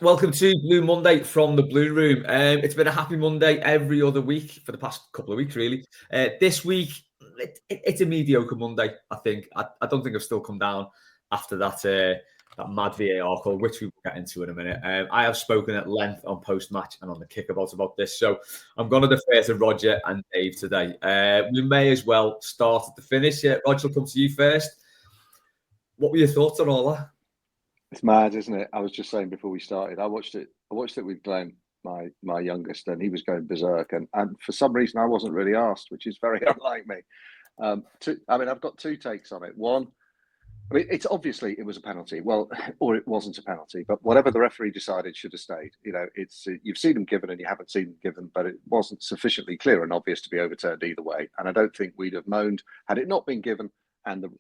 Welcome to Blue Monday from the Blue Room. It's been a happy Monday every other week for the past couple of weeks, really. This week, it's a mediocre Monday, I think. I don't think I've still come down after that mad VAR call, which we will get into in a minute. I have spoken at length on post-match and on the kickabout about this, so I'm going to defer to Rodger and Dave today. We may as well start at the finish. Rodger, I'll come to you first. What were your thoughts on all that? It's mad, isn't it? I was just saying before we started, I watched it with Glenn, my youngest, and he was going berserk. And for some reason, I wasn't really asked, which is very unlike me. I've got two takes on it. One, it's obviously it was a penalty. Well, or it wasn't a penalty, but whatever the referee decided should have stayed. It's you've seen them given and you haven't seen them given, but it wasn't sufficiently clear and obvious to be overturned either way. And I don't think we'd have moaned had it not been given. And the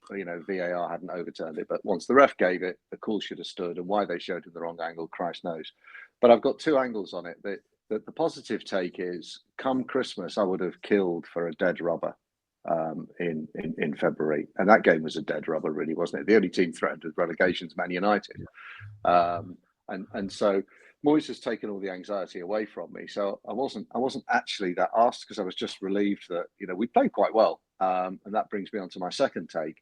VAR hadn't overturned it, but once the ref gave it, the call should have stood. And why they showed in the wrong angle, Christ knows. But I've got two angles on it. The positive take is, come Christmas, I would have killed for a dead rubber in February, and that game was a dead rubber, really, wasn't it? The only team threatened with relegation's Man United, and so Moyes has taken all the anxiety away from me. So I wasn't actually that asked because I was just relieved that we played quite well. And that brings me on to my second take.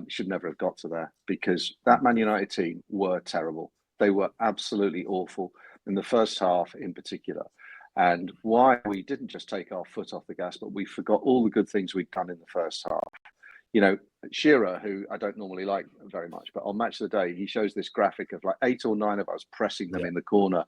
Should never have got to there because that Man United team were terrible. They were absolutely awful in the first half in particular. And why we didn't just take our foot off the gas, but we forgot all the good things we'd done in the first half. Shearer, who I don't normally like very much, but on Match of the Day, he shows this graphic of like 8 or 9 of us pressing them in the corner,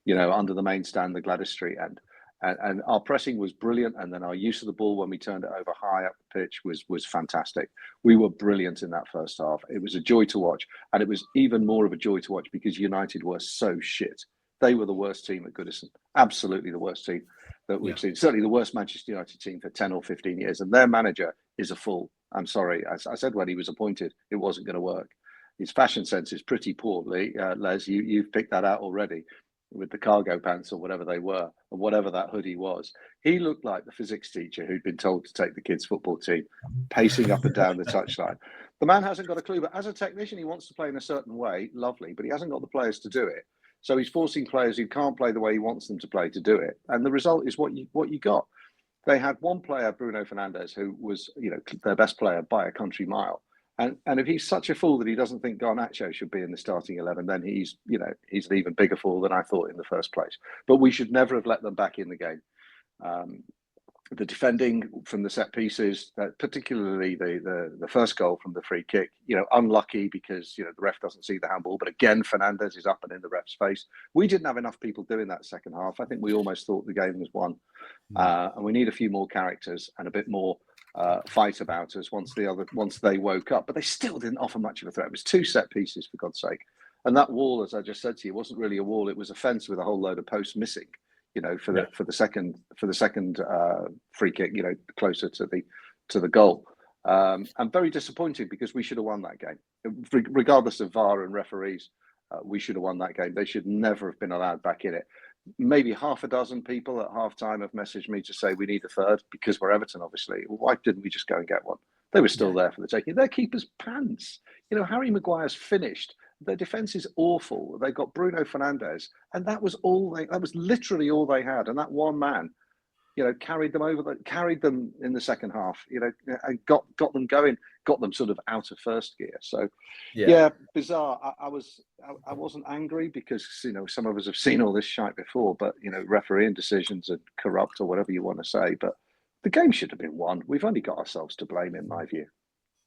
under the main stand, the Gladys Street end. And our pressing was brilliant, and then our use of the ball when we turned it over high up the pitch was fantastic. We were brilliant in that first half. It was a joy to watch, and it was even more of a joy to watch because United were so shit. They were the worst team at Goodison, absolutely the worst team that we've seen. Certainly the worst Manchester United team for 10 or 15 years, and their manager is a fool. I'm sorry, as I said when he was appointed, it wasn't going to work. His fashion sense is pretty poor, Les. You've picked that out already. With the cargo pants or whatever they were, or whatever that hoodie was. He looked like the physics teacher who'd been told to take the kids' football team, pacing up and down the touchline. The man hasn't got a clue, but as a technician, he wants to play in a certain way, lovely, but he hasn't got the players to do it. So he's forcing players who can't play the way he wants them to play to do it. And the result is what you got. They had one player, Bruno Fernandes, who was, their best player by a country mile. And if he's such a fool that he doesn't think Garnacho should be in the starting 11, then he's an even bigger fool than I thought in the first place. But we should never have let them back in the game. The defending from the set pieces, particularly the first goal from the free kick, unlucky because the ref doesn't see the handball. But again, Fernandes is up and in the ref's face. We didn't have enough people doing that second half. I think we almost thought the game was won, and we need a few more characters and a bit more fight about us once they woke up. But they still didn't offer much of a threat. It was 2 set pieces, for God's sake. And that wall, as I just said to you, wasn't really a wall. It was a fence with a whole load of posts missing. For the second free kick, closer to the goal. I'm very disappointed because we should have won that game, regardless of VAR and referees. We should have won that game. They should never have been allowed back in it. Maybe half a dozen people at halftime have messaged me to say we need a third because we're Everton, obviously. Why didn't we just go and get one? They were still there for the taking. Their keeper's pants. Harry Maguire's finished. Their defence is awful. They got Bruno Fernandes, and that was literally all they had. And that one man, carried them in the second half, and got them going, got them sort of out of first gear. So, bizarre. I wasn't angry because, some of us have seen all this shite before, but, refereeing decisions are corrupt or whatever you want to say. But the game should have been won. We've only got ourselves to blame, in my view.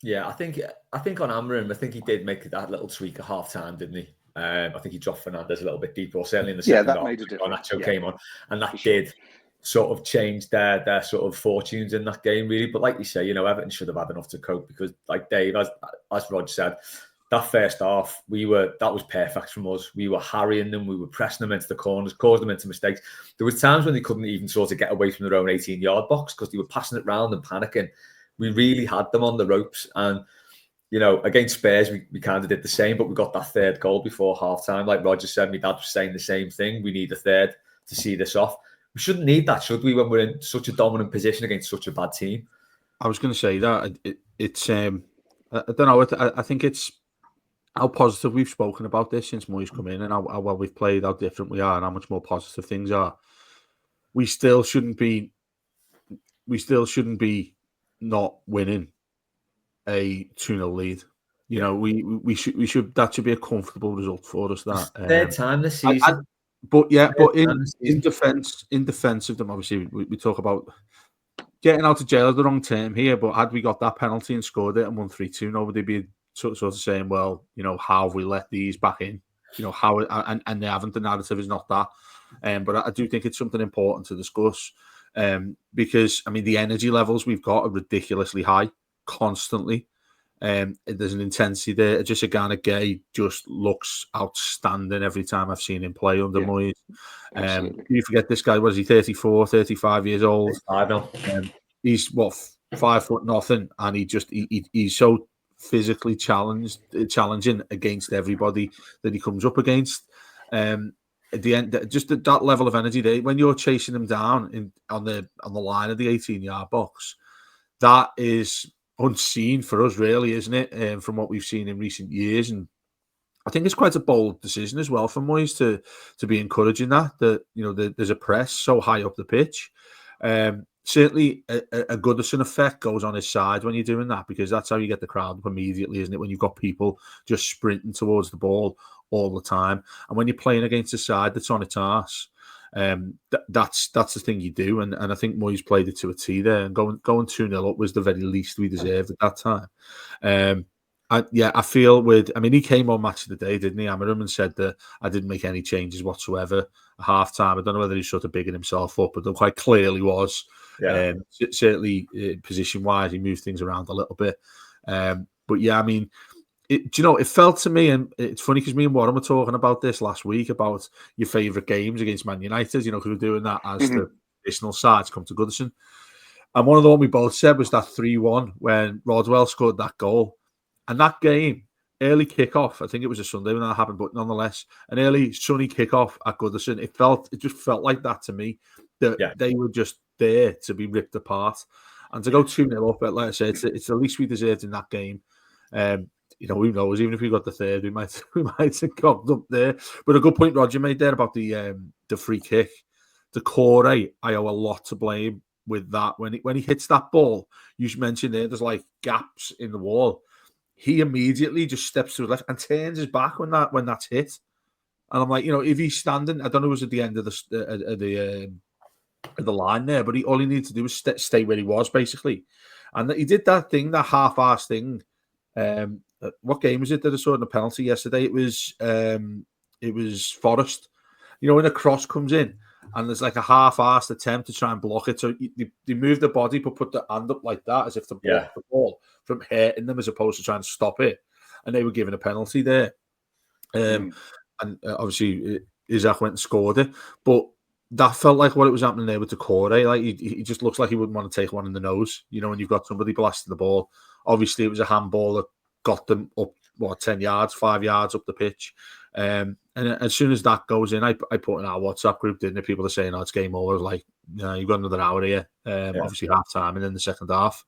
Yeah, I think on Amram, I think he did make that little tweak at half time, didn't he? I think he dropped Fernandes a little bit deeper, or certainly in the second half. Made a difference. Garnacho came on, and that did sort of change their sort of fortunes in that game, really. But like you say, Everton should have had enough to cope because, like Dave, as Rod said, that first half, that was perfect from us. We were harrying them, we were pressing them into the corners, causing them into mistakes. There was times when they couldn't even sort of get away from their own 18-yard box because they were passing it round and panicking. We really had them on the ropes, and against Spurs, we kind of did the same, but we got that third goal before half-time. Like Rodger said, my dad was saying the same thing. We need a third to see this off. We shouldn't need that, should we, when we're in such a dominant position against such a bad team? I was going to say that. It's I don't know. I think it's how positive we've spoken about this since Moyes come in, and how well we've played, how different we are, and how much more positive things are. We still shouldn't be not winning a 2-0 lead. You know, we should that should be a comfortable result for us. That third time this season. But in defence of them, obviously we talk about getting out of jail is the wrong term here. But had we got that penalty and scored it and won 3-2, nobody be sort of saying, well, you know, how have we let these back in? You know, how and they haven't. The narrative is not that. But I do think it's something important to discuss. Because I mean the energy levels we've got are ridiculously high constantly. There's an intensity there. Just a Ghana Gay just looks outstanding every time I've seen him play under Moyes. You forget this guy, what is he, 34, 35 years old? I know. He's 5 foot nothing, and he's so physically challenging against everybody that he comes up against. At the end, just that level of energy there, when you're chasing him down on the line of the 18-yard box, that is unseen for us, really, isn't it? From what we've seen in recent years, and I think it's quite a bold decision as well for Moyes to be encouraging that you know there's a press so high up the pitch. Certainly, a Goodison effect goes on his side when you're doing that, because that's how you get the crowd up immediately, isn't it? When you've got people just sprinting towards the ball all the time, and when you're playing against a side that's on its arse, that's the thing you do, and I think Moyes played it to a T there, and going 2-0 up was the very least we deserved at that time. I feel he came on Match of the Day, didn't he, Amarim, and said that I didn't make any changes whatsoever at half time. I don't know whether he's sort of bigging himself up, but there quite clearly was. Certainly position wise, he moved things around a little bit. But yeah, I mean, it felt to me, and it's funny because me and Warren were talking about this last week about your favourite games against Man United, you know, because we're doing that as the additional sides come to Goodison. And one of the one we both said was that 3-1 when Rodwell scored that goal. And that game, early kickoff, I think it was a Sunday when that happened, but nonetheless, an early sunny kickoff at Goodison, it just felt like that to me, that they were just there to be ripped apart. And to go 2-0 up, like I said, it's the least we deserved in that game. You know, who knows? Even if we got the third, we might have got up there. But a good point Rodger made there about the free kick. The Corey, I owe a lot to blame with that. When he hits that ball, you mentioned there's like gaps in the wall. He immediately just steps to the left and turns his back when that's hit. And I'm like, you know, if he's standing, I don't know, it was at the end of the line there, but all he needed to do was stay where he was, basically. And he did that thing, that half-assed thing. What game was it that I saw in a penalty yesterday? It was Forest. You know, when a cross comes in and there's like a half-assed attempt to try and block it. So they move the body but put the hand up like that as if to block the ball from hitting them as opposed to trying to stop it. And they were given a penalty there. And obviously Isaac went and scored it. But that felt like what it was happening there with the Corey. Like he just looks like he wouldn't want to take one in the nose. You know, when you've got somebody blasting the ball. Obviously, it was a handball that got them up, 10 yards, 5 yards up the pitch. And as soon as that goes in, I put in our WhatsApp group, didn't it? People are saying, it's game over. I was like, you've got another hour here. Obviously, half time and then the second half.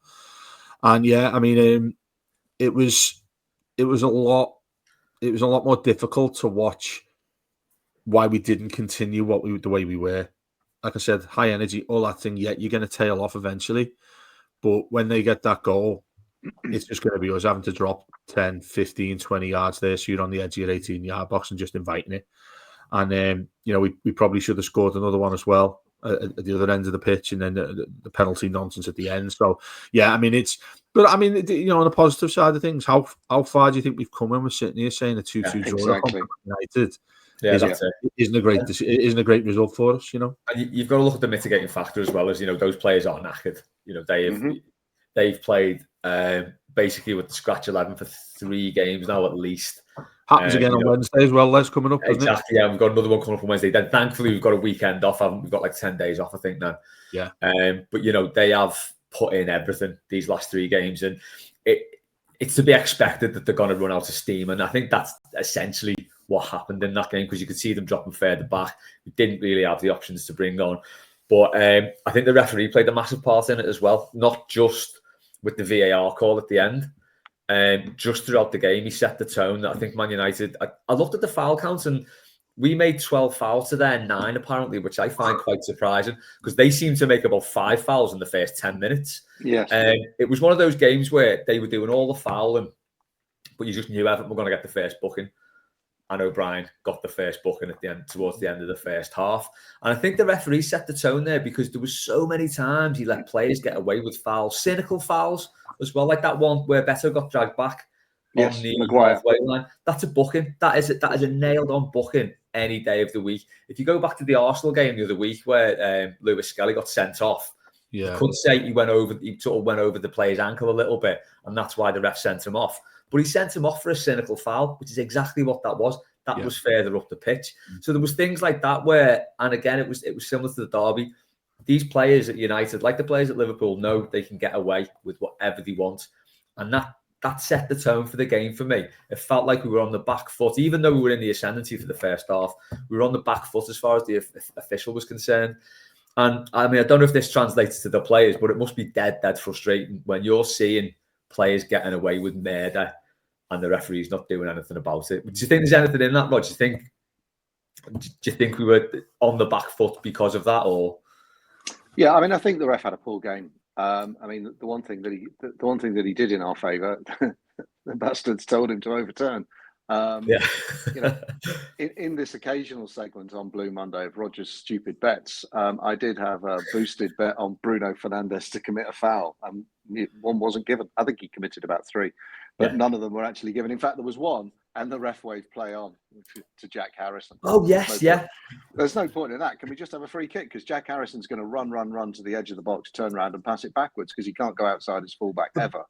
And I mean, it was a lot more difficult to watch why we didn't continue the way we were. Like I said, high energy, all that thing, you're going to tail off eventually. But when they get that goal, it's just going to be us having to drop 10, 15, 20 yards there, so you're on the edge of your 18-yard box and just inviting it. And, we probably should have scored another one as well at the other end of the pitch, and then the penalty nonsense at the end. So, on the positive side of things, how far do you think we've come when we're sitting here saying a 2-2 draw at United? Isn't a great result for us, you know. And you've got to look at the mitigating factor as well as, you know, those players are knackered. You know, they've played basically with the scratch 11 for 3 games now at least. Happens again on Wednesday as well. Les coming up, doesn't exactly. Yeah, we've got another one coming up on Wednesday. Then thankfully we've got a weekend off. We've got like 10 days off, I think now. Yeah. But you know, they have put in everything these last 3 games, and it's to be expected that they're going to run out of steam. And I think that's essentially what happened in that game, because you could see them dropping further back. We didn't really have the options to bring on. But I think the referee played a massive part in it as well, not just with the VAR call at the end. just throughout the game. He set the tone. I think Man United, I looked at the foul count and we made 12 fouls to their 9, apparently, which I find quite surprising because they seemed to make about 5 fouls in the first 10 minutes. Yes. It was one of those games where they were doing all the fouling, but you just knew Everton were going to get the first booking. And O'Brien got the first booking at the end, towards the end of the first half. And I think the referee set the tone there because there was so many times he let players get away with fouls, cynical fouls as well, like that one where Beto got dragged back on the halfway line. That's a booking. That is a nailed-on booking any day of the week. If you go back to the Arsenal game the other week where Lewis Skelly got sent off, you could say he sort of went over the player's ankle a little bit, and that's why the ref sent him off. But he sent him off for a cynical foul, which is exactly what that was. That was further up the pitch. So there was things like that where, and again, it was similar to the derby. These players at United, like the players at Liverpool, know they can get away with whatever they want, and that set the tone for the game for me. It felt like we were on the back foot, even though we were in the ascendancy for the first half. We were on the back foot as far as the official was concerned. And I mean, I don't know if this translates to the players, but it must be dead frustrating when you're seeing players getting away with murder and the referee's not doing anything about it. Do you think there's anything in that, Rod? Do you think we were on the back foot because of that, or? Yeah, I mean, I think the ref had a poor game. I mean, the one thing that he did in our favour, the bastards told him to overturn. You know, in this occasional segment on Blue Monday of Rodger's stupid bets, I did have a boosted bet on Bruno Fernandes to commit a foul, and one wasn't given. I think he committed about 3, but none of them were actually given. In fact, there was one, and the ref waved play on to Jack Harrison. Oh yes, There's no point in that. Can we just have a free kick? Because Jack Harrison's going to run to the edge of the box, turn around and pass it backwards because he can't go outside his fullback ever.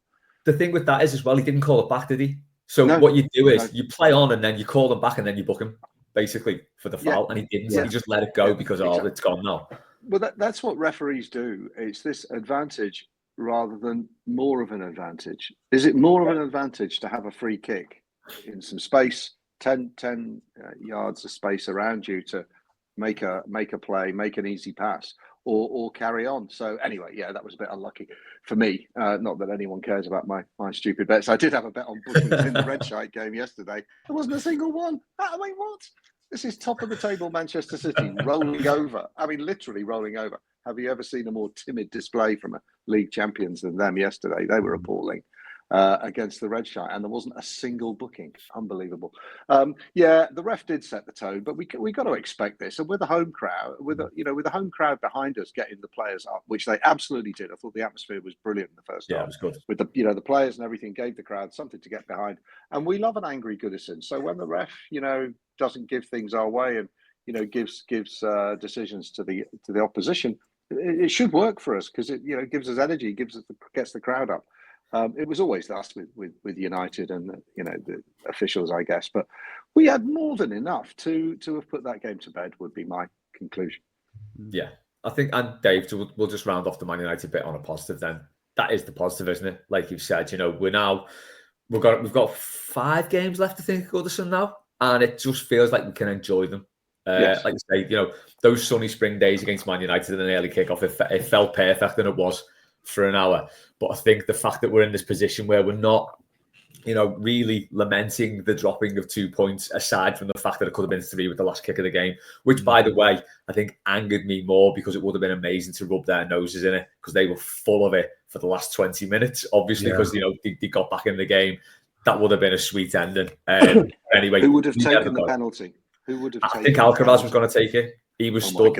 The thing with that is as well, he didn't call it back, did he? So what you do is you play on and then you call them back and then you book him, basically, for the foul. And he didn't. He just let it go because it's gone now. Well, that's what referees do. It's this advantage rather than more of an advantage. Is it more of an advantage to have a free kick in some space, 10 yards of space around you to make a play, make an easy pass, or carry on? So anyway, that was a bit unlucky for me. Not that anyone cares about my stupid bets. I did have a bet on bookings in the red shite game yesterday. There wasn't a single one. I mean, what? This is top of the table Manchester City rolling over. I mean, literally rolling over. Have you ever seen a more timid display from a league champions than them yesterday? They were appalling against the red shite, and there wasn't a single booking. Unbelievable. The ref did set the tone, but we got to expect this. And with the home crowd, with the home crowd behind us getting the players up, which they absolutely did. I thought the atmosphere was brilliant in the first half. It was good. With the players and everything gave the crowd something to get behind. And we love an angry Goodison. So when the ref, doesn't give things our way and gives decisions to the opposition, it should work for us because it gives us energy, gets the crowd up. It was always us with United and the officials, I guess, but we had more than enough to have put that game to bed. Would be my conclusion. Yeah, I think, and Dave, we'll just round off the Man United bit on a positive. Then that is the positive, isn't it? Like you've said, we've got 5 games left to think of Goodison now, and it just feels like we can enjoy them. Like you say, those sunny spring days against Man United in an early kickoff, it felt perfect, and it was for an hour. But I think the fact that we're in this position where we're not, really lamenting the dropping of 2 points, aside from the fact that it could have been 3 with the last kick of the game, which, by the way, I think angered me more because it would have been amazing to rub their noses in it because they were full of it for the last 20 minutes, obviously, because, they got back in the game. That would have been a sweet ending. Anyway, who would have taken the penalty? Who would have? I think Alcaraz was going to take it. He was stood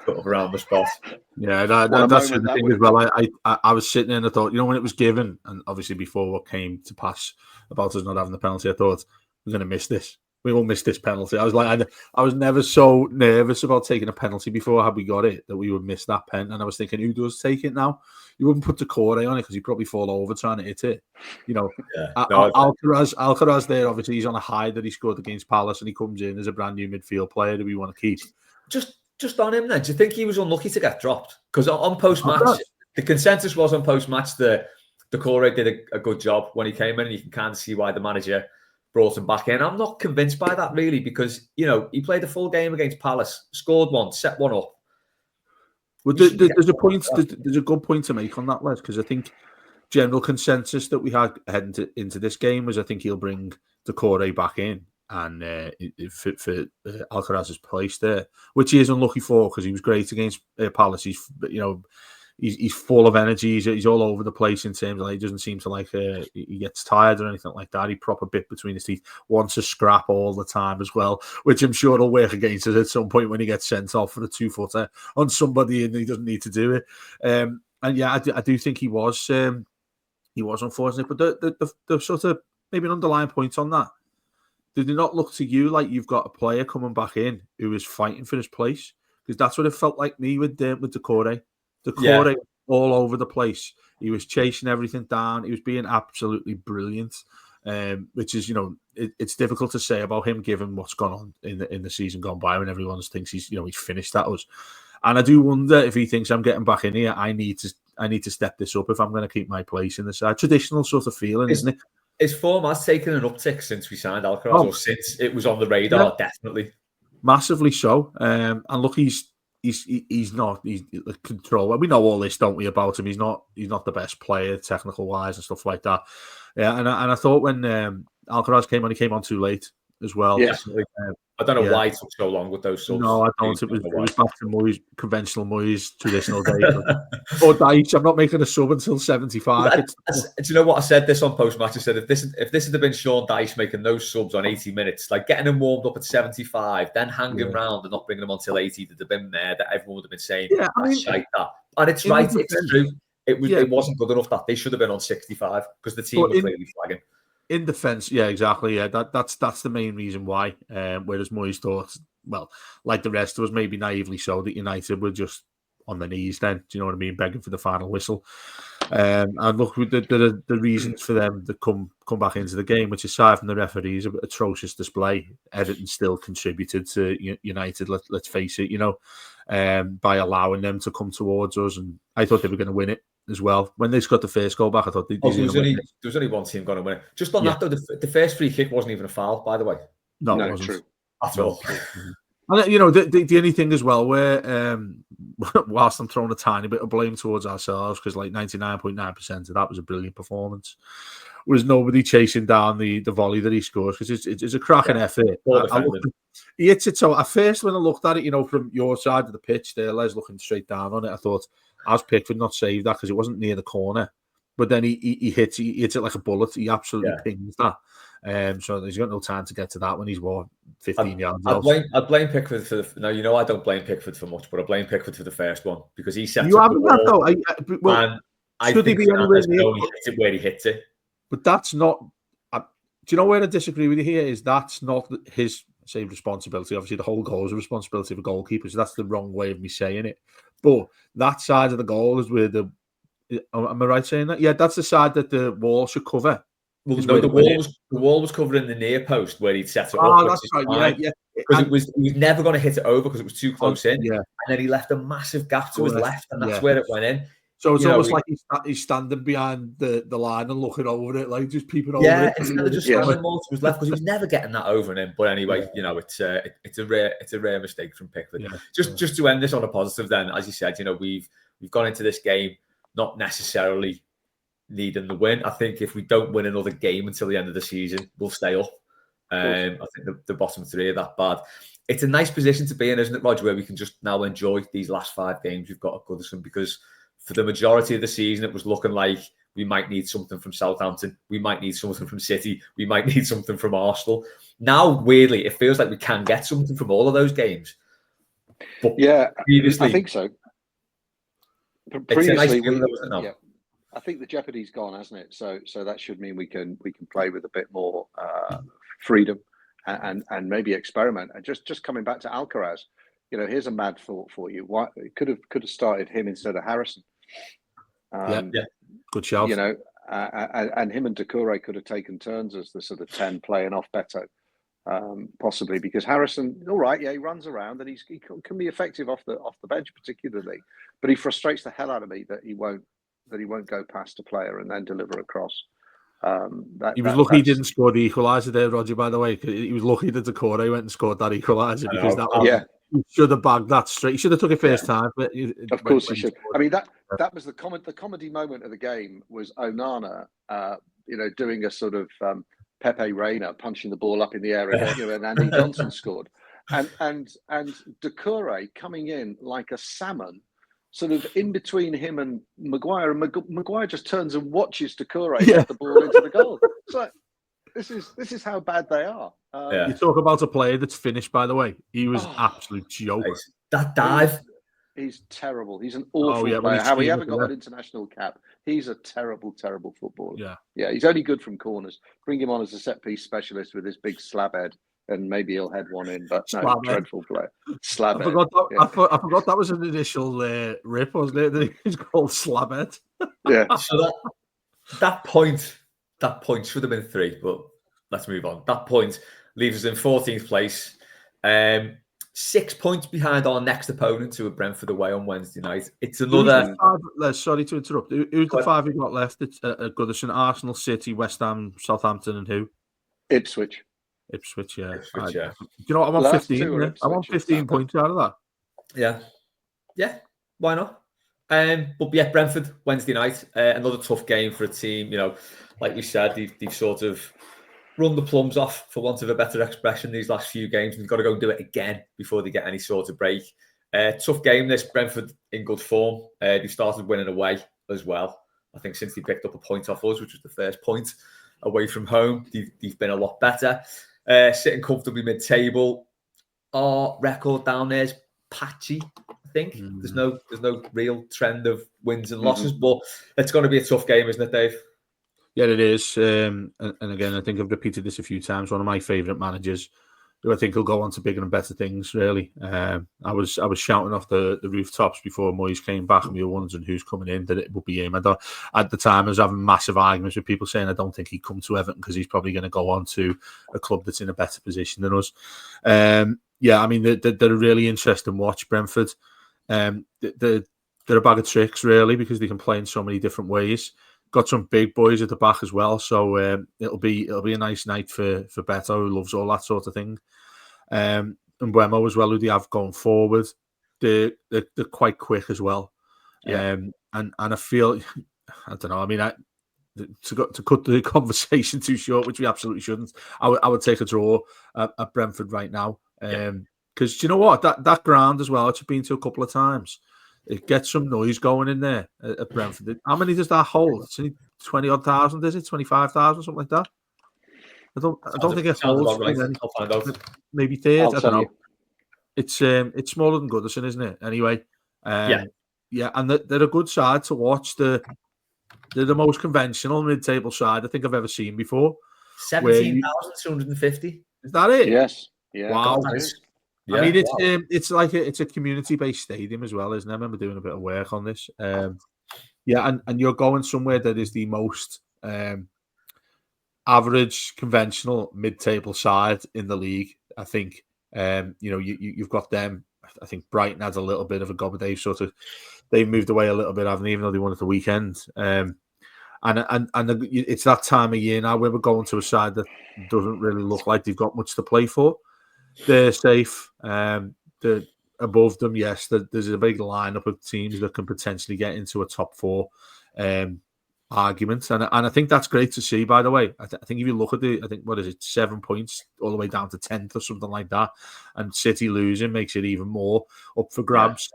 around the spot. Yeah, that's the thing as well. I was sitting there and I thought, when it was given, and obviously before what came to pass about us not having the penalty, I thought we're going to miss this. We will miss this penalty. I was like, I was never so nervous about taking a penalty before had we got it that we would miss that pen. And I was thinking, who does take it now? You wouldn't put the Corey on it because he'd probably fall over trying to hit it. Alcaraz there, obviously he's on a high that he scored against Palace and he comes in as a brand new midfield player that we want to keep. Just on him then, do you think he was unlucky to get dropped? Because on post-match, the consensus was on post-match that the Corey did a good job when he came in, and you can kind of see why the manager brought him back in. I'm not convinced by that really because, he played a full game against Palace, scored one, set one up. Well, there's a good point to make on that, Les, because I think general consensus that we had heading into this game was I think he'll bring Doucouré back in and for Alcaraz's place there, which he is unlucky for because he was great against Palace. He's full of energy. He's all over the place in terms of he doesn't seem to he gets tired or anything like that. He proper bit between his teeth, wants to scrap all the time as well, which I'm sure will work against us at some point when he gets sent off for a 2-footer on somebody and he doesn't need to do it. And yeah, I do think he was unfortunate, but the sort of maybe an underlying point on that. Did it not look to you like you've got a player coming back in who is fighting for his place? Because that's what it felt like me with Doucouré. Doucouré all over the place. He was chasing everything down. He was being absolutely brilliant, which is, it's difficult to say about him given what's gone on in the season gone by when everyone thinks he's finished at us. And I do wonder if he thinks I'm getting back in here. I need to step this up if I'm going to keep my place in the side. Traditional sort of feeling, isn't it? His form has taken an uptick since we signed Alcaraz, or since it was on the radar, definitely. Massively so. And look, he's control. We know all this, don't we, about him? He's not the best player, technical wise and stuff like that. Yeah, and I thought when Alcaraz came on, he came on too late as well. Yeah, definitely. I don't know why it took so long with those subs. No, I don't. It was back to Moyes, conventional Moyes, traditional days. Or Dyche. I'm not making a sub until 75. Do you know what I said this on post match? I said if this had been Sean Dyche making those subs on 80 minutes, like getting him warmed up at 75, then hanging round and not bringing him until 80, there'd have been there that everyone would have been saying, shite that. And it's right, it's true. It wasn't good enough that they should have been on 65 because the team were clearly flagging. In defence, yeah, exactly. Yeah, that's the main reason why. Whereas Moyes thought, well, like the rest of us, maybe naively so, that United were just on their knees then. Do you know what I mean? Begging for the final whistle. And look, the reasons for them to come back into the game, which aside from the referees' atrocious display, Everton still contributed to United. Let's face it, by allowing them to come towards us, and I thought they were going to win it as well. When they got the first goal back, I thought there was only one team going to win it. Just on that though, the first free kick wasn't even a foul, by the way. No, it wasn't. True. At all. And the only thing as well, where whilst I'm throwing a tiny bit of blame towards ourselves, because like 99.9% of that was a brilliant performance, was nobody chasing down the volley that he scores, because it's a cracking effort. He hits it. So at first, when I looked at it, from your side of the pitch there, Les looking straight down on it, I thought, has Pickford not saved that because it wasn't near the corner? But then he hits it like a bullet. He absolutely pings that. So he's got no time to get to that when he's 15 yards out. I blame Pickford for I don't blame Pickford for much, but I blame Pickford for the first one because he set you up haven't the ball. That though. And I think he hits it where he hits it. But that's not. Do you know where I disagree with you here? Is that's not his responsibility. Obviously, the whole goal is a responsibility of a goalkeeper. So that's the wrong way of me saying it. But that side of the goal is where am I right saying that? Yeah, that's the side that the wall should cover. Well, no, the wall was covering the near post where he'd set it up. That's right. Yeah. Because he was never going to hit it over because it was too close in. Yeah. And then he left a massive gap to his left, and that's where it went in. So it's almost like he's standing behind the line and looking over it, like just peeping over it. Yeah, instead of just standing more to his left, because he was never getting that over and in. But anyway, it's a rare mistake from Pickford. Yeah. Just to end this on a positive, then, as you said, we've gone into this game not necessarily needing the win. I think if we don't win another game until the end of the season, we'll stay up. I think the bottom three are that bad. It's a nice position to be in, isn't it, Rodger, where we can just now enjoy these last 5 games we've got at Goodison, because for the majority of the season, it was looking like we might need something from Southampton. We might need something from City. We might need something from Arsenal. Now, weirdly, it feels like we can get something from all of those games. But previously, I think so. Previously, I think the jeopardy's gone, hasn't it? So that should mean we can play with a bit more freedom and maybe experiment. And just coming back to Alcaraz, here's a mad thought for you. Why could have started him instead of Harrison? Good shout. And him and Doucouré could have taken turns as the sort of 10 playing off Beto, possibly, because Harrison, all right, he runs around and he can be effective off the bench particularly, but he frustrates the hell out of me that he won't go past a player and then deliver across. He was lucky he didn't score the equaliser there, Rodger, by the way. He was lucky that Doucouré went and scored that equaliser, because he should have bagged that straight. He should have took it first time. But of course he should. I mean, that was the comedy moment of the game was Onana, doing a sort of Pepe Reina punching the ball up in the air, and Andy Johnson scored, and Doucouré coming in like a salmon, sort of in between him and Maguire, and Maguire just turns and watches Doucouré get the ball into the goal. It's like this is how bad they are. You talk about a player that's finished, by the way. He was absolute joke. That dive. He's terrible. He's an awful player. How he ever got an international cap? He's a terrible, terrible footballer. Yeah. He's only good from corners. Bring him on as a set piece specialist with his big slab head, and maybe he'll head one in. But no, dreadful player. Slab I head. forgot that was an initial rip, wasn't it? That he was called slab head. Yeah. So that point should have been 3, but let's move on. That point leaves us in 14th place. 6 points behind our next opponent, who are Brentford away on Wednesday night. It's another. Sorry to interrupt. Who's the 5 we got left? It's Goodison, Arsenal, City, West Ham, Southampton, and who? Ipswich, yeah. Ipswich, yeah. You know what? I want 15. I want 15 points out of that. Yeah. Why not? But yeah, Brentford Wednesday night. Another tough game for a team. Like we said, they've sort of run the plums off, for want of a better expression, these last few games, and they've got to go and do it again before they get any sort of break. Tough game, this. Brentford in good form. They started winning away as well. I think since they picked up a point off us, which was the first point away from home, they've been a lot better. Sitting comfortably mid-table. Our record down there is patchy, I think. There's no real trend of wins and losses, but it's going to be a tough game, isn't it, Dave? Yeah, it is. And again, I think I've repeated this a few times. One of my favourite managers, who I think will go on to bigger and better things, really. I was shouting off the rooftops before Moyes came back, and we were wondering who's coming in, that it would be him. At the time, I was having massive arguments with people saying I don't think he'd come to Everton because he's probably going to go on to a club that's in a better position than us. I mean, they're a really interesting watch, Brentford. They're a bag of tricks, really, because they can play in so many different ways. Got some big boys at the back as well, so it'll be a nice night for Beto, who loves all that sort of thing. And Wemo as well, who they have going forward. They're quite quick as well. And I feel, I don't know. I mean, to cut the conversation too short, which we absolutely shouldn't, I would take a draw at Brentford right now. Because do you know what, that ground as well, which I've been to a couple of times, it gets some noise going in there at Brentford. How many does that hold? It's only 20,000, is it? 25,000, something like that. I don't think it holds. Right. I'll find out. Maybe 30. I don't know. It's smaller than Goodison, isn't it? Anyway, and they're a good side to watch. They're the most conventional mid-table side I think I've ever seen before. 17,250. Is that it? Yes. Yeah. Wow. I mean, it's like it's a community-based stadium as well, isn't it? I remember doing a bit of work on this. And you're going somewhere that is the most average, conventional mid-table side in the league. I think you've got them. I think Brighton has a little bit of a go, but they've moved away a little bit, haven't they? Even though they won at the weekend. And it's that time of year now where we're going to a side that doesn't really look like they've got much to play for. They're safe. They're above them. Yes, there's a big lineup of teams that can potentially get into a top 4 argument, and I think that's great to see. By the way, I think if you look at what is it, 7 points all the way down to 10th or something like that, and City losing makes it even more up for grabs.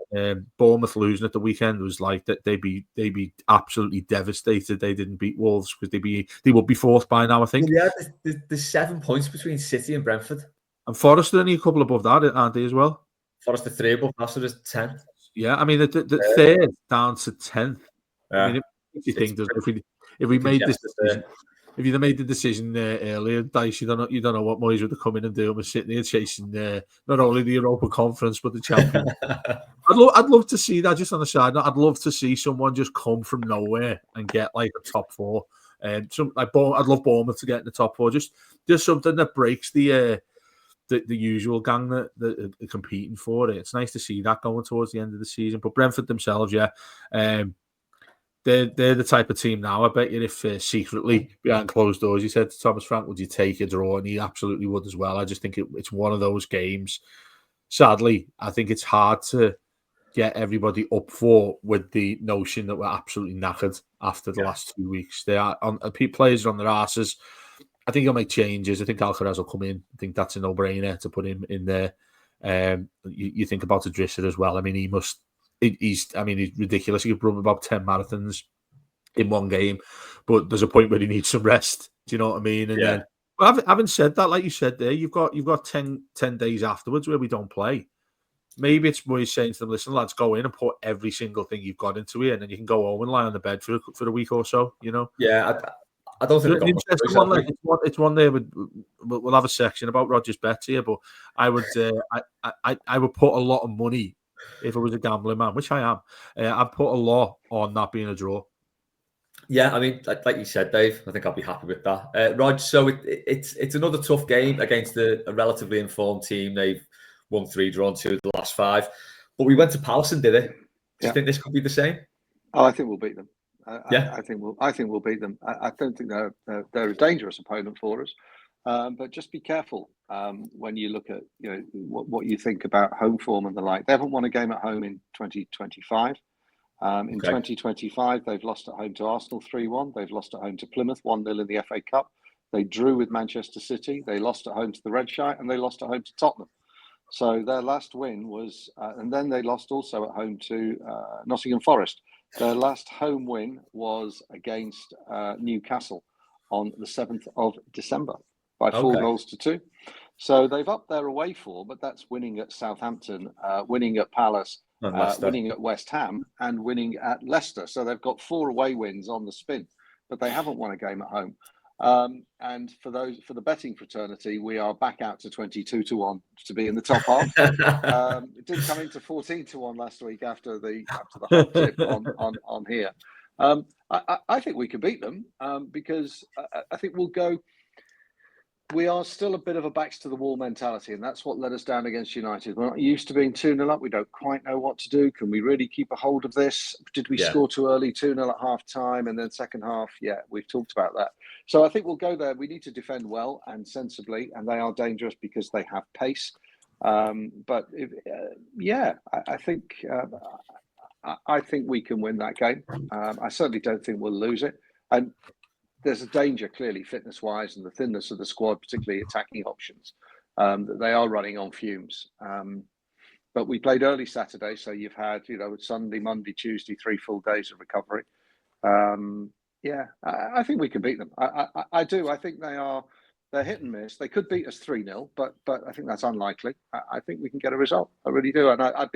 Bournemouth losing at the weekend was like that. They'd be absolutely devastated. They didn't beat Wolves because they would be 4th by now, I think. Yeah, there's 7 points between City and Brentford. And Forest are only a couple above that, aren't they, as well? Forest are 3 above, that's just 10. Yeah, I mean, the 3rd down to 10th. I mean, if we made this decision, if you'd made the decision earlier, Dice, you don't know what Moyes would have come in and do. We're sitting here chasing not only the Europa Conference but the Champions. I'd love to see that. Just on the side note, I'd love to see someone just come from nowhere and get like a top 4. And I'd love Bournemouth to get in the top 4. Just something that breaks the usual gang that are competing for it. It's nice to see that going towards the end of the season. But Brentford themselves, they're the type of team now. I bet you if secretly behind closed doors, you said to Thomas Frank, would you take a draw? And he absolutely would as well. I just think it's one of those games. Sadly, I think it's hard to get everybody up for with the notion that we're absolutely knackered after the last 2 weeks. They are on players are on their asses. I think he'll make changes. I think Alcaraz will come in. I think that's a no-brainer to put him in there. You think about Adrissa as well. I mean, he's ridiculous. He could run about 10 marathons in one game, but there's a point where he needs some rest. Do you know what I mean? And then, having said that, like you said there, you've got 10 days afterwards where we don't play. Maybe it's more saying to them, listen, lads, go in and put every single thing you've got into it, and then you can go home and lie on the bed for a week or so, you know? Yeah, I don't think it's one there. We'll have a section about Rodger's bets here, but I would put a lot of money if I was a gambling man, which I am. I'd put a lot on that being a draw. Yeah, I mean, like you said, Dave, I think I'll be happy with that. Rog, so it's another tough game against a relatively informed team. They've won 3, drawn 2 of the last 5. But we went to Palace and did it. Do you think this could be the same? Oh, I think we'll beat them. I think we'll beat them. I don't think they're a dangerous opponent for us. But just be careful when you look at what you think about home form and the like. They haven't won a game at home in 2025. In 2025, they've lost at home to Arsenal 3-1. They've lost at home to Plymouth 1-0 in the FA Cup. They drew with Manchester City. They lost at home to the Red Shite, and they lost at home to Tottenham. So their last win was, and then they lost also at home to Nottingham Forest. Their last home win was against Newcastle on the 7th of December by 4 goals to 2. So they've upped their away form, but that's winning at Southampton, winning at Palace, winning at West Ham, and winning at Leicester. So they've got 4 away wins on the spin, but they haven't won a game at home. And for the betting fraternity, we are back out to 22-1 to be in the top half. It did come into 14-1 last week after the hot tip on here. I think we could beat them because I think we'll go. We are still a bit of a backs to the wall mentality, and that's what let us down against United. We're not used to being 2-0 up. We don't quite know what to do. Can we really keep a hold of this? Did we score too early, 2-0 at half time, and then second half? Yeah, we've talked about that. So I think we'll go there. We need to defend well and sensibly, and they are dangerous because they have pace. But I think we can win that game. I certainly don't think we'll lose it. And there's a danger, clearly, fitness-wise, and the thinness of the squad, particularly attacking options, that they are running on fumes. But we played early Saturday, so you've had, Sunday, Monday, Tuesday, 3 full days of recovery. I think we can beat them. I do. I think they're hit and miss. They could beat us 3-0, but I think that's unlikely. I think we can get a result. I really do. And I'd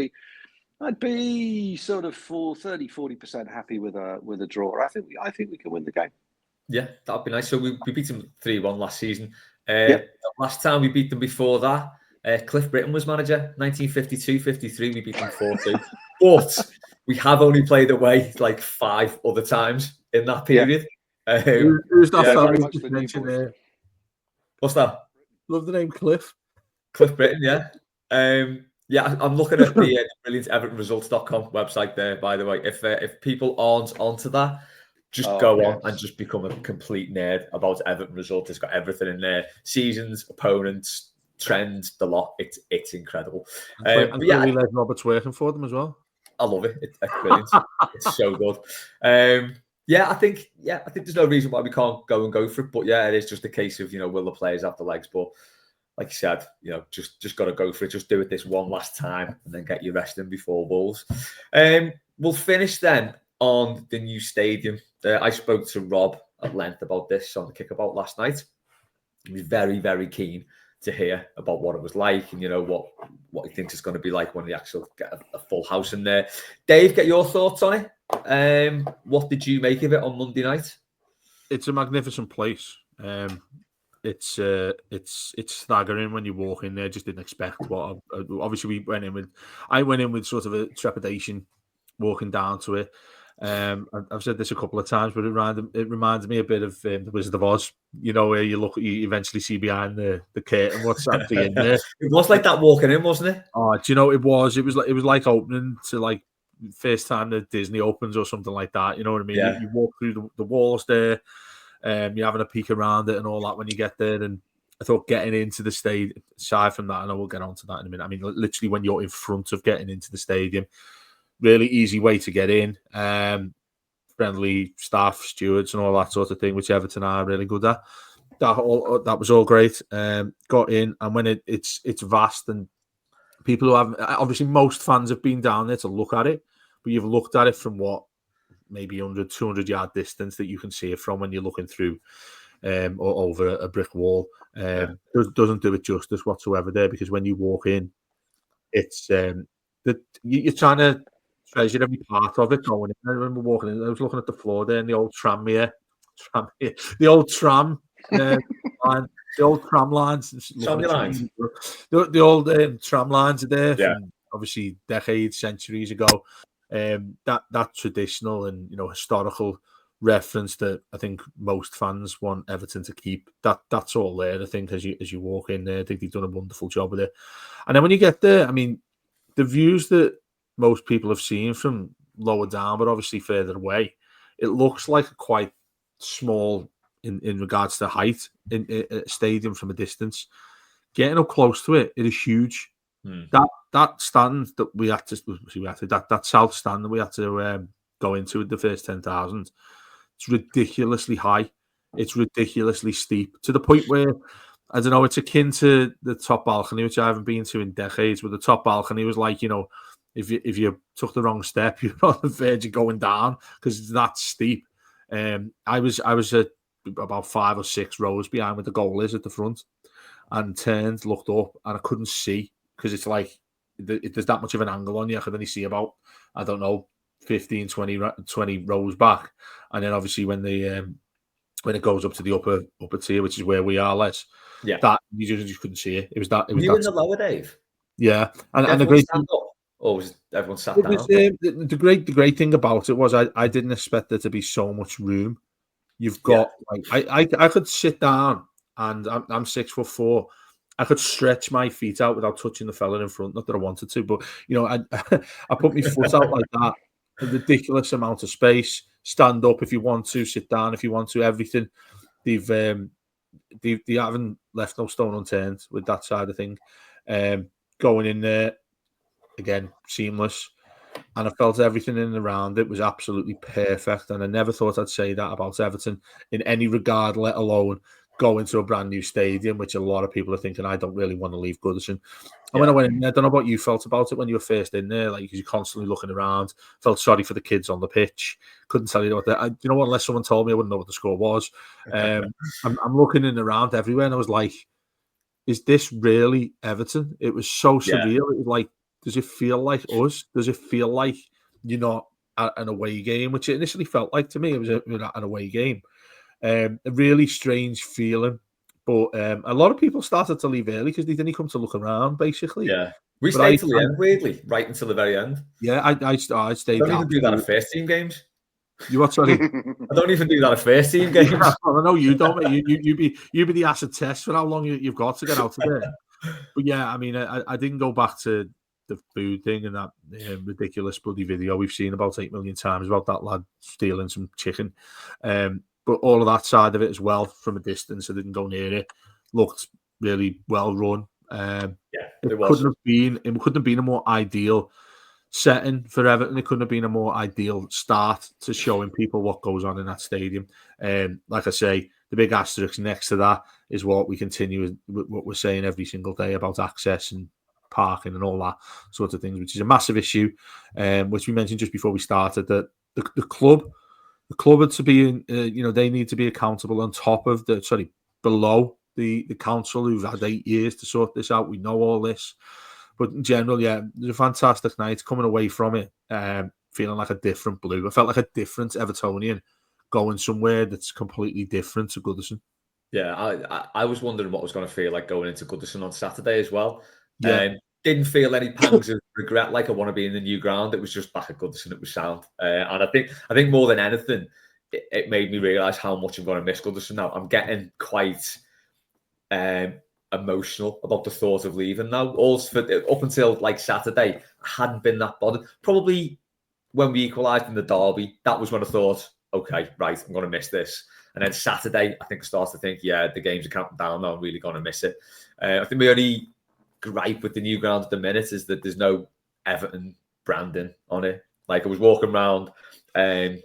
be sort of 40% happy with a draw. I think we can win the game. Yeah, that'd be nice. So we beat them 3-1 last season. Last time we beat them before that, Cliff Britton was manager, 1952-53. We beat them 4-2. But we have only played away like 5 other times in that period. Who's that family you mentioned there? What's that? Love the name Cliff. Cliff Britton, yeah. I'm looking at the brilliant EvertonResults.com website there, by the way. If people aren't onto that, just go on and just become a complete nerd about Everton Results. It's got everything in there. Seasons, opponents, trends, the lot. It's incredible. We let Roberts working for them as well. I love it. It's brilliant. It's so good. I think there's no reason why we can't go for it. But it is just a case of, will the players have the legs? But like you said, just got to go for it. Just do it this one last time and then get your rest in before Wolves. We'll finish then on the new stadium. I spoke to Rob at length about this on the Kickabout last night. He was very, very keen to hear about what it was like and, what he thinks it's going to be like when they actually get a full house in there. Dave, get your thoughts on it. What did you make of it on Monday night? It's a magnificent place. It's staggering when you walk in there. Just didn't expect what. Obviously, I went in with sort of a trepidation walking down to it. I've said this a couple of times, but it reminds me a bit of the Wizard of Oz. Where you eventually see behind the curtain what's actually in there. It was like that walking in, wasn't it? Oh, do you know it was? It was like opening to like first time that Disney opens or something like that. You know what I mean? Yeah. You walk through the walls there. You're having a peek around it and all that when you get there. And I thought getting into the stadium, aside from that, and I will get onto that in a minute. I mean, literally when you're in front of getting into the stadium, really easy way to get in. Friendly staff, stewards, and all that sort of thing, which Everton are really good at. That was all great. Got in, and when it's vast, and people who have, obviously most fans have been down there to look at it, but you've looked at it from what, maybe 100, 200 yard distance that you can see it from when you're looking through or over a brick wall. Doesn't do it justice whatsoever there, because when you walk in, it's you're trying to treasure every part of it going in. I remember walking in, I was looking at the floor there, and the old tram here, the old tram line, the old tram lines, the old tram lines are there from obviously decades, centuries ago. That traditional and historical reference that I think most fans want Everton to keep. That's all there. I think as you walk in there, I think they've done a wonderful job with it. And then when you get there, I mean, the views that most people have seen from lower down, but obviously further away, it looks like a quite small in regards to height in a stadium from a distance. Getting up close to it, it is huge. That stand that we had to that south stand that we had to go into with the first 10,000, it's ridiculously high. It's ridiculously steep, to the point where, I don't know, it's akin to the top balcony, which I haven't been to in decades, but the top balcony was like, if you took the wrong step, you're on the verge of going down because it's that steep. I was at about 5 or 6 rows behind where the goal is at the front, and turned, looked up, and I couldn't see, because it's like there's that much of an angle on you. I could only see about, I don't know, 15, 20 rows back. And then obviously when it goes up to the upper tier, which is where we are, that you just couldn't see it. It was that. It was you in the lower, Dave? Yeah, and the great thing, or was everyone sat down? The great thing about it was I didn't expect there to be so much room. You've got I could sit down, and I'm 6'4". I could stretch my feet out without touching the fella in front. Not that I wanted to, but I put my foot out like that. A ridiculous amount of space. Stand up if you want to. Sit down if you want to. Everything. They haven't left no stone unturned with that side of thing. Going in there again, seamless. And I felt everything in and around it was absolutely perfect. And I never thought I'd say that about Everton in any regard, let alone go into a brand new stadium, which a lot of people are thinking, I don't really want to leave Goodison. And when I went in there, I don't know what you felt about it when you were first in there, like, because you're constantly looking around, felt sorry for the kids on the pitch, couldn't tell you what unless someone told me, I wouldn't know what the score was. I'm looking in around everywhere, and I was like, is this really Everton? It was so surreal. It was like, does it feel like us? Does it feel like you're not at an away game, which it initially felt like to me? It was an away game. A really strange feeling, but a lot of people started to leave early because they didn't come to look around, basically. Yeah, we stayed till the end, weirdly, right until the very end. Yeah, I stayed. I don't even do that at first team games. You what? Sorry, I don't even do that at first team games. I know you don't. You be the acid test for how long you've got to get out of there. But yeah, I mean, I didn't go back to the food thing and that ridiculous bloody video we've seen about 8 million times about that lad stealing some chicken. But all of that side of it as well, from a distance, I didn't go near it. Looked really well run. It couldn't have been a more ideal setting for Everton. It couldn't have been a more ideal start to showing people what goes on in that stadium. Like I say, the big asterisk next to that is what we continue with what we're saying every single day about access and parking and all that sort of things, which is a massive issue, which we mentioned just before we started, that the club are to be, they need to be accountable on top of below the council, who've had 8 years to sort this out. We know all this, but in general, it was a fantastic night. Coming away from it, feeling like a different blue. I felt like a different Evertonian going somewhere that's completely different to Goodison. Yeah, I was wondering what it was going to feel like going into Goodison on Saturday as well. Yeah. Didn't feel any pangs of regret, like I want to be in the new ground. It was just back at Goodison. It was sound, and I think more than anything, it made me realise how much I'm going to miss Goodison now. I'm getting quite emotional about the thought of leaving now. Also, up until like Saturday, I hadn't been that bothered. Probably when we equalised in the derby, that was when I thought, okay, right, I'm going to miss this. And then Saturday, I think I started to think, the games are counting down now. I'm really going to miss it. I think the only gripe with the new ground at the minute is that there's no Everton branding on it. Like I was walking around, walking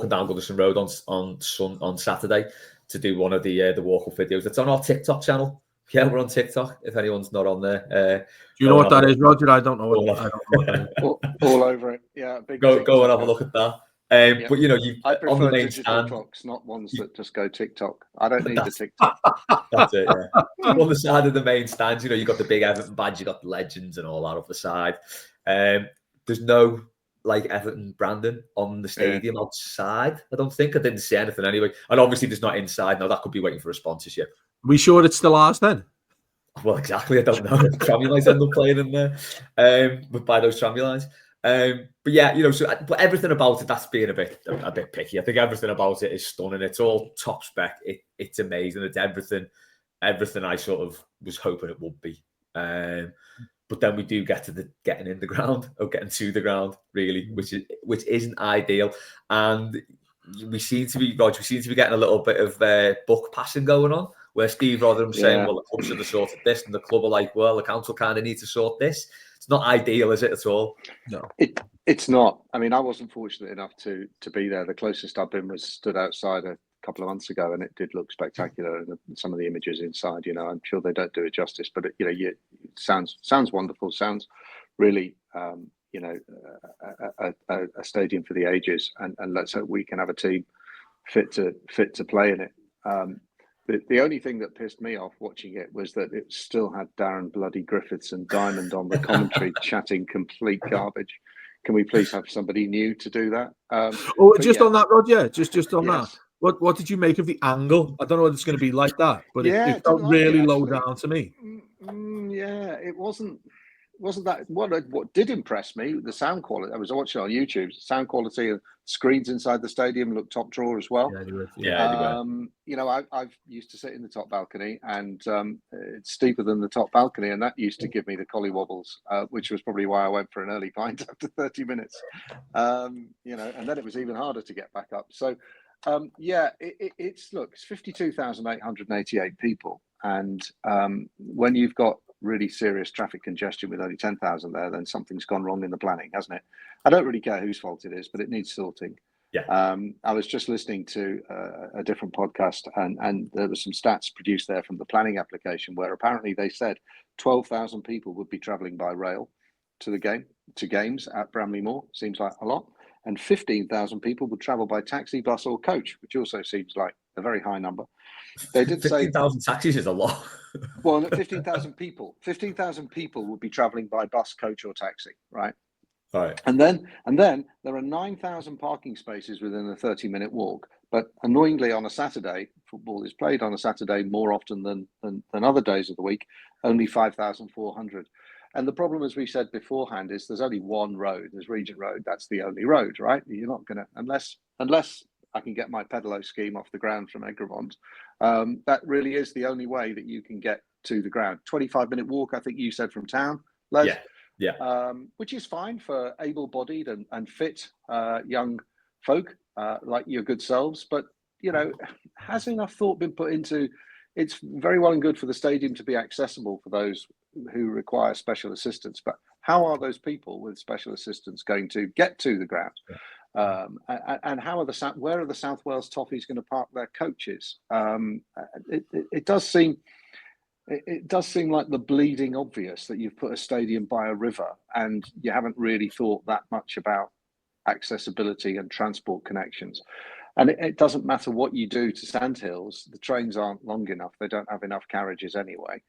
down Goodison Road on Saturday to do one of the walk-up videos. It's on our TikTok channel. Yeah, we're on TikTok. If anyone's not on there, do you know what that is, Rodger? I don't know what. I don't know. all over it. Yeah, big. Go and have a look at that. But you know, I prefer on the main digital stand, clocks, not ones that just go TikTok. I don't need the TikTok. That's it. Yeah. On the side of the main stand, you know, you got the big Everton badge, you got the legends and all that up the side. There's no like Everton branding on the stadium outside. I don't think. I didn't see anything anyway. And obviously, there's not inside. Now that could be waiting for a sponsorship. Are we sure it's still ours then? Well, exactly. I don't know. Trammy lines end up playing in there, but by those trammy lines. But yeah, you know, but everything about it, that's being a bit picky. I think everything about it is stunning. It's all top spec. It's amazing. It's everything I sort of was hoping it would be. But then we do get to the getting in the ground or getting to the ground, really, which isn't ideal. And we seem to be getting a little bit of buck passing going on, where Steve Rotherham's saying, well, the club should have sorted this, and the club are like, well, the council kind of need to sort this. It's not ideal, is it, at all? No. It's not. I mean, I wasn't fortunate enough to be there. The closest I've been was stood outside a couple of months ago, and it did look spectacular. And some of the images inside, you know, I'm sure they don't do it justice, but it sounds wonderful. Sounds really, you know, a stadium for the ages. And let's hope we can have a team fit to play in it. The only thing that pissed me off watching it was that it still had Darren Bloody Griffiths and Diamond on the commentary chatting complete garbage. Can we please have somebody new to do that? On that, Rodger, just on that. What did you make of the angle? I don't know if it's going to be like that, but it felt really low down to me. Yeah, it wasn't that. What did impress me, the sound quality. I was watching on YouTube. Sound quality and screens inside the stadium looked top drawer as well. Yeah, you know, I've used to sit in the top balcony, and it's steeper than the top balcony, and that used to give me the collywobbles, which was probably why I went for an early pint after 30 minutes. You know, and then it was even harder to get back up. So. It's 52,888 people, and when you've got really serious traffic congestion with only 10,000 there, then something's gone wrong in the planning, hasn't it? I don't really care whose fault it is, but it needs sorting. Yeah. I was just listening to a different podcast, and there were some stats produced there from the planning application where apparently they said 12,000 people would be travelling by rail to games at Bramley Moor. Seems like a lot. And 15,000 people would travel by taxi, bus, or coach, which also seems like a very high number. They did 15,000 taxis is a lot. Well, 15,000 people. 15,000 people would be travelling by bus, coach, or taxi, right? Right. And then there are 9,000 parking spaces within a 30-minute walk. But annoyingly, on a Saturday, football is played on a Saturday more often than other days of the week. Only 5,400. And the problem, as we said beforehand, is there's only one road. There's Regent Road. That's the only road, right? You're not going to, unless I can get my pedalo scheme off the ground from Egremont, that really is the only way that you can get to the ground. 25-minute walk, I think you said, from town, Les? Yeah. Which is fine for able-bodied and fit young folk like your good selves. But, you know, has enough thought been put into, it's very well and good for the stadium to be accessible for those who require special assistance, but how are those people with special assistance going to get to the ground? And how are where are the South Wales Toffees going to park their coaches? It does seem like the bleeding obvious that you've put a stadium by a river and you haven't really thought that much about accessibility and transport connections. And it doesn't matter what you do to Sandhills, the trains aren't long enough. They don't have enough carriages anyway.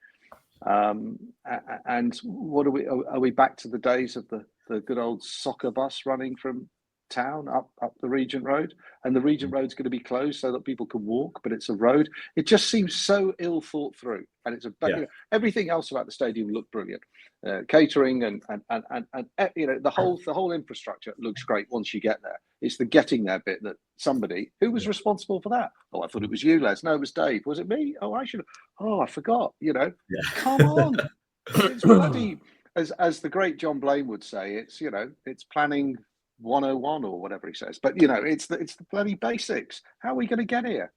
And what are we back to the days of the good old soccer bus running from town up the Regent Road, and the Regent Road's going to be closed so that people can walk, but it's a road. It just seems so ill thought through, and you know, everything else about the stadium looked brilliant. Catering and you know, the whole infrastructure looks great once you get there. It's the getting there bit that somebody who was responsible for that. Oh, I thought it was you, Les. No, it was Dave. Was it me? Oh, I should have. Oh, I forgot. You know, come on. It's bloody, as the great John Blaine would say. It's, you know, it's planning 101 or whatever he says. But you know, it's the bloody basics. How are we going to get here?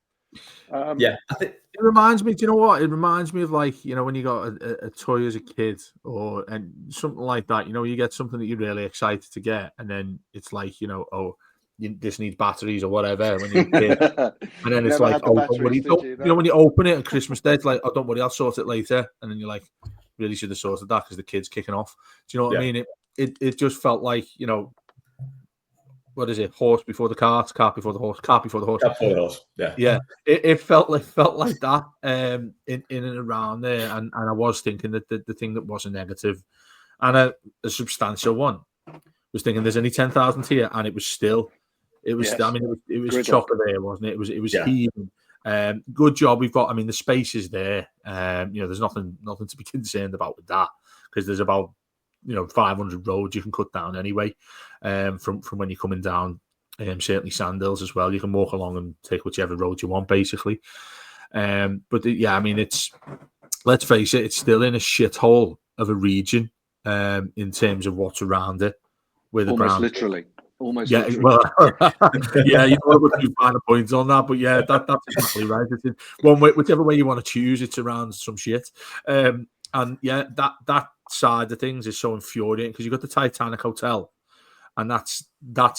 Yeah, I think it reminds me. Do you know what? It reminds me of, like, you know, when you got a toy as a kid or and something like that. You know, you get something that you're really excited to get, and then it's like, you know, oh, this needs batteries or whatever when you're a kid, and then it's Never like, had the oh, don't batteries, worry. did you? You know, when you open it at Christmas Day, it's like, oh, don't worry, I'll sort it later, and then you're like, really should have sorted that because the kid's kicking off. Do you know what I mean? It just felt like, you know, what is it? Horse before the cart, cart before the horse, cart before the horse. Cart before the horse. Yeah. It felt like that in and around there, and I was thinking that the thing that was a negative and a substantial one was thinking there's only 10,000 here, and it was still. I mean, it was chocolate there, wasn't it? It was heaving. Good job. We've got. I mean, the space is there. You know, there's nothing to be concerned about with that because there's about, you know, 500 roads you can cut down anyway. From when you're coming down, certainly Sandhills as well. You can walk along and take whichever road you want, basically. But I mean, let's face it, it's still in a shithole of a region in terms of what's around it. Where the almost ground, literally. Almost yeah, literally. well, yeah, you know, you find a point on that, but yeah, that's exactly right. It's in one way, whichever way you want to choose, it's around some shit. And yeah, that side of things is so infuriating because you've got the Titanic Hotel, and that's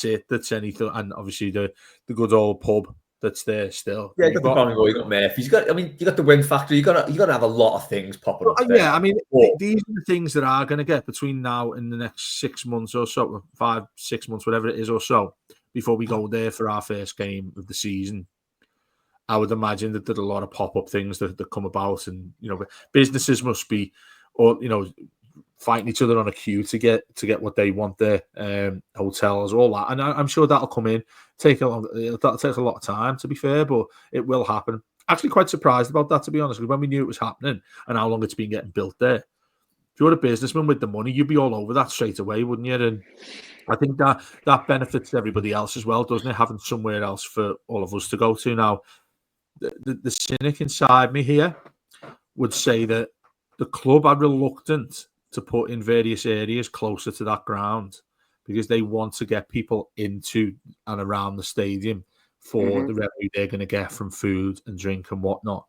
it. That's anything, and obviously the good old pub that's there still. Yeah, you got the Bangor, you got Murphy's, you got the Wing Factory. You got to have a lot of things popping up there. Yeah, I mean, these are the things that are going to get between now and the next 6 months or so, 5, 6 months, whatever it is or so, before we go there for our first game of the season. I would imagine that there's a lot of pop-up things that come about, and, you know, businesses must be, or, you know, fighting each other on a queue to get what they want there, hotels, all that, and I'm sure that'll come in. That'll take a lot of time, to be fair, but it will happen. Actually, quite surprised about that, to be honest, because when we knew it was happening and how long it's been getting built there, if you're a businessman with the money, you'd be all over that straight away, wouldn't you? And I think that benefits everybody else as well, doesn't it? Having somewhere else for all of us to go to now. The cynic inside me here would say that the club are reluctant to put in various areas closer to that ground because they want to get people into and around the stadium for the revenue they're going to get from food and drink and whatnot.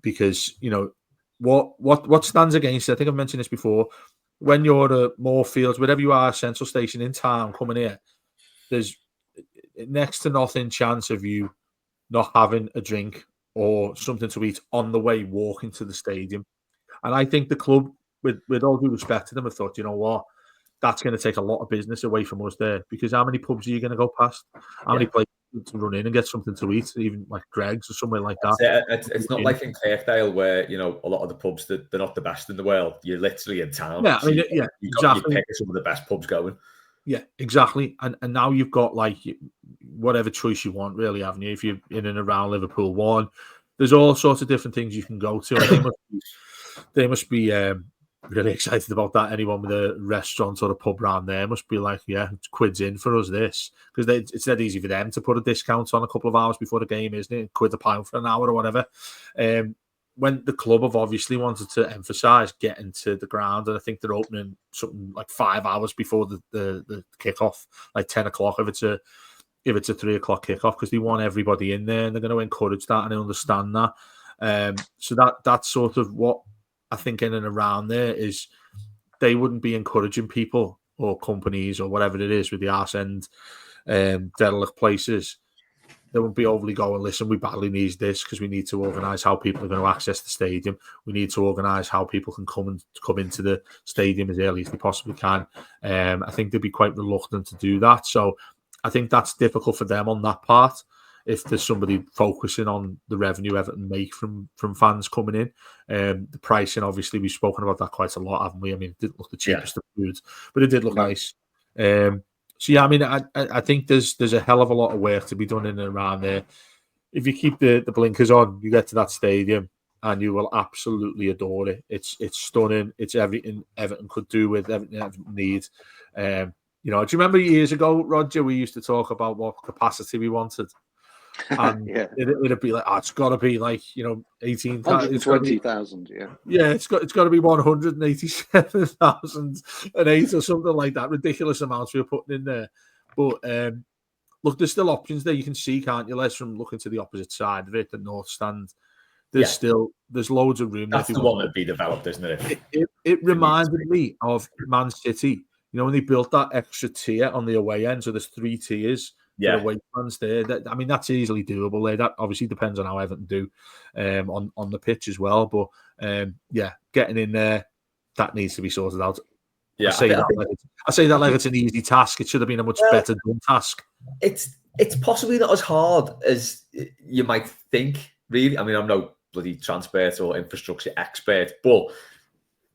Because, you know, what stands against it, I think I've mentioned this before, when you're at Moorfields, wherever you are, Central Station in town coming here, there's next to nothing chance of you not having a drink or something to eat on the way walking to the stadium. And I think the club, with all due respect to them, have thought, you know what, that's going to take a lot of business away from us there, because how many pubs are you going to go past? How many places to run in and get something to eat, even like Greg's or somewhere like that? It's not like in Kirkdale where, you know, a lot of the pubs, they're not the best in the world. You're literally in town. Yeah, I mean, exactly. You pick some of the best pubs going. Yeah, exactly. And now you've got like whatever choice you want, really, haven't you? If you're in and around Liverpool 1, there's all sorts of different things you can go to. And they must be really excited about that. Anyone with a restaurant or a pub around there must be like, yeah, it's quids in for us, this. Because it's that easy for them to put a discount on a couple of hours before the game, isn't it? Quid a pound for an hour or whatever. When the club have obviously wanted to emphasise getting to the ground, and I think they're opening something like 5 hours before the kickoff, like 10 o'clock if it's a 3 o'clock kickoff, because they want everybody in there and they're going to encourage that, and I understand that. So that's sort of what I think in and around there is. They wouldn't be encouraging people or companies or whatever it is with the arse end derelict places. They won't be overly going, listen, we badly need this because we need to organise how people are going to access the stadium. We need to organise how people can come into the stadium as early as they possibly can. I think they'd be quite reluctant to do that. So I think that's difficult for them on that part. If there's somebody focusing on the revenue Everton make from fans coming in. The pricing, obviously, we've spoken about that quite a lot, haven't we? I mean, it didn't look the cheapest of food, but it did look nice. So yeah, I mean, I think there's a hell of a lot of work to be done in and around there. If you keep the blinkers on, you get to that stadium and you will absolutely adore it. It's stunning. It's everything Everton could do with everything Everton needs. You know, do you remember years ago, Rodger, we used to talk about what capacity we wanted? And it'd be like, it's got to be like, you know, 120,000. It's got to be 187,008 or something like that. Ridiculous amounts we were putting in there. But look, there's still options there. You can see, can't you, Les, from looking to the opposite side of it, the north stand. There's loads of room. That's the one that be developed, isn't it? It reminded me of Man City. You know, when they built that extra tier on the away end, so there's 3 tiers for away fans there. I mean, that's easily doable there. That obviously depends on how Everton do on the pitch as well. But getting in there, that needs to be sorted out. Yeah, I say that like it's an easy task. It should have been a much better done task. It's possibly not as hard as you might think, really. I mean, I'm no bloody transport or infrastructure expert, but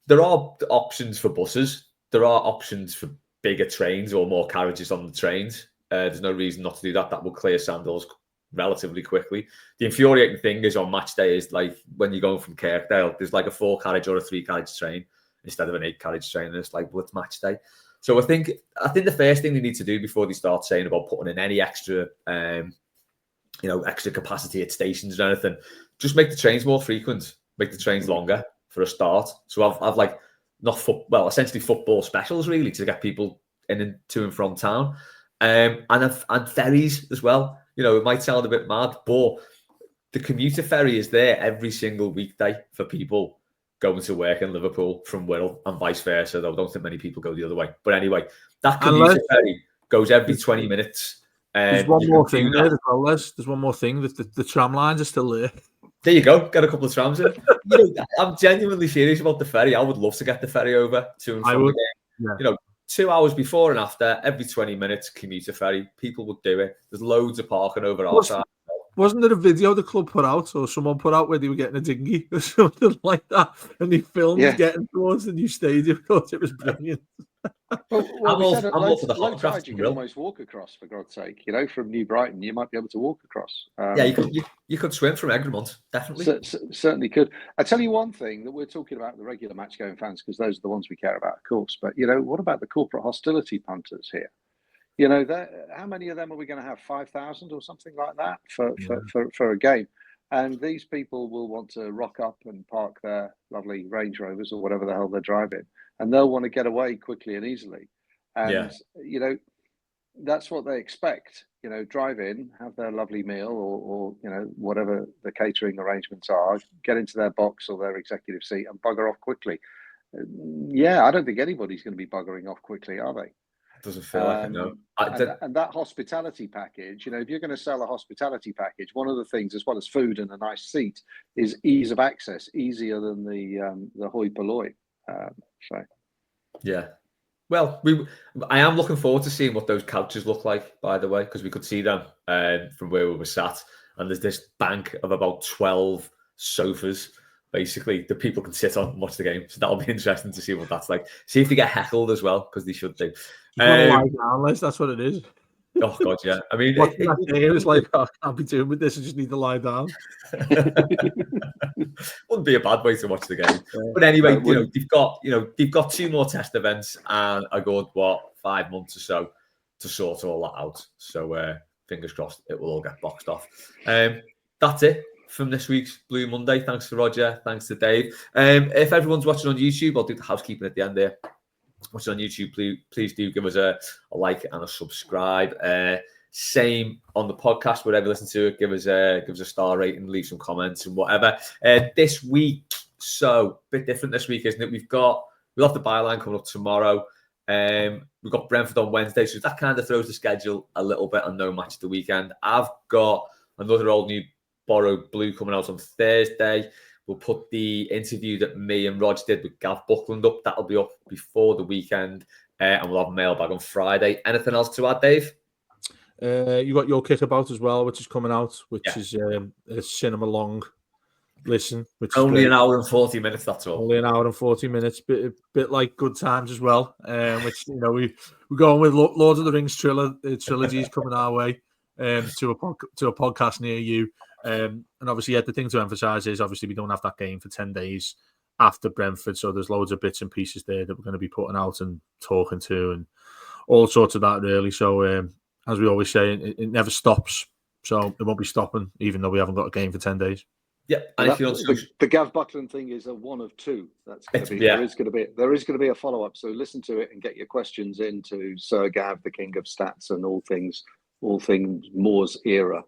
there are options for buses. There are options for bigger trains or more carriages on the trains. There's no reason not to do that. That will clear Sandals relatively quickly. The infuriating thing is on match day is like when you're going from Kirkdale, there's like a 4-carriage or a 3-carriage train instead of an 8-carriage train. And it's like, well, it's match day. So I think the first thing they need to do before they start saying about putting in any extra, extra capacity at stations or anything, just make the trains more frequent, make the trains longer for a start. So I've like essentially football specials really to get people in and to and from town, and ferries as well. You know, it might sound a bit mad, but the commuter ferry is there every single weekday for people going to work in Liverpool from Wirral and vice versa, though I don't think many people go the other way. But anyway, that commuter ferry goes every 20 minutes. There's one more thing there as well, Les. There's one more thing. The tram lines are still there. There you go. Get a couple of trams in. I'm genuinely serious about the ferry. I would love to get the ferry over to and from the game. Yeah. 2 hours before and after, every 20 minutes, commuter ferry. People would do it. There's loads of parking over our side. Wasn't there a video the club put out or someone put out where they were getting a dinghy or something like that? And they filmed getting towards the new stadium. I thought it was brilliant. I'm all for the hot craft. You can almost walk across, for God's sake. You know, from New Brighton, you might be able to walk across. You could swim from Egremont, definitely. Certainly could. I tell you one thing that we're talking about the regular match-going fans, because those are the ones we care about, of course. But, what about the corporate hostility punters here? How many of them are we going to have? 5,000 or something like that for a game? And these people will want to rock up and park their lovely Range Rovers or whatever the hell they're driving, and they'll want to get away quickly and easily. And that's what they expect. Drive in, have their lovely meal, or whatever the catering arrangements are, get into their box or their executive seat and bugger off quickly. I don't think anybody's going to be buggering off quickly, are they? Doesn't feel like it, no. And that hospitality package, if you're going to sell a hospitality package, one of the things, as well as food and a nice seat, is ease of access, easier than the hoi polloi. Yeah. Well, I am looking forward to seeing what those couches look like, by the way, because we could see them from where we were sat. And there's this bank of about 12 sofas, basically, that people can sit on and watch the game. So that'll be interesting to see what that's like. See if they get heckled as well, because they should do. Lie down, Les, that's what it is. Oh, God, yeah. I mean, it's like, I can't be doing with this. I just need to lie down. Wouldn't be a bad way to watch the game. But anyway, they've got 2 more test events and a good 5 months or so to sort all that out. So fingers crossed it will all get boxed off. That's it from this week's Blue Monday. Thanks to Rodger. Thanks to Dave. If everyone's watching on YouTube, I'll do the housekeeping at the end there. Watching on YouTube, please do give us a like and a subscribe. Same on the podcast, wherever you listen to it. Give us a star rating, leave some comments and whatever. This week, so a bit different this week, isn't it? We'll have the byline coming up tomorrow. We've got Brentford on Wednesday, so that kind of throws the schedule a little bit on no match at the weekend. I've got another old new borrowed blue coming out on Thursday. We'll put the interview that me and Rodger did with Gav Buckland up. That'll be up before the weekend. And we'll have a mailbag on Friday. Anything else to add, Dave? You got your kickabout as well, which is coming out, which is a cinema long listen. Which only an hour and 40 minutes, that's all. Only an hour and 40 minutes. Bit like Good Times as well, which, we're going with Lord of the Rings trilogies coming our way to a podcast near you. And obviously, the thing to emphasise is obviously we don't have that game for 10 days after Brentford, so there's loads of bits and pieces there that we're going to be putting out and talking to and all sorts of that, really. So, as we always say, it never stops, so it won't be stopping, even though we haven't got a game for 10 days. Yeah, and the Gav Buckland thing is a one of two. That's going to be there is going to be a follow up. So listen to it and get your questions into Sir Gav, the king of stats and all things all things Moore's era.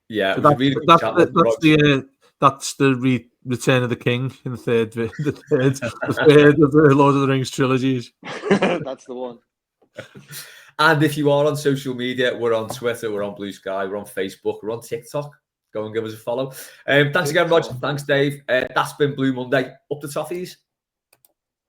Yeah, So it was a really good chat with Rodger. that's the Return of the King in the third of the Lord of the Rings trilogies. That's the one. And if you are on social media, we're on Twitter, we're on Blue Sky, we're on Facebook, we're on TikTok. Go and give us a follow. Thanks again, Rodger. Thanks, Dave. That's been Blue Monday. Up the toffees.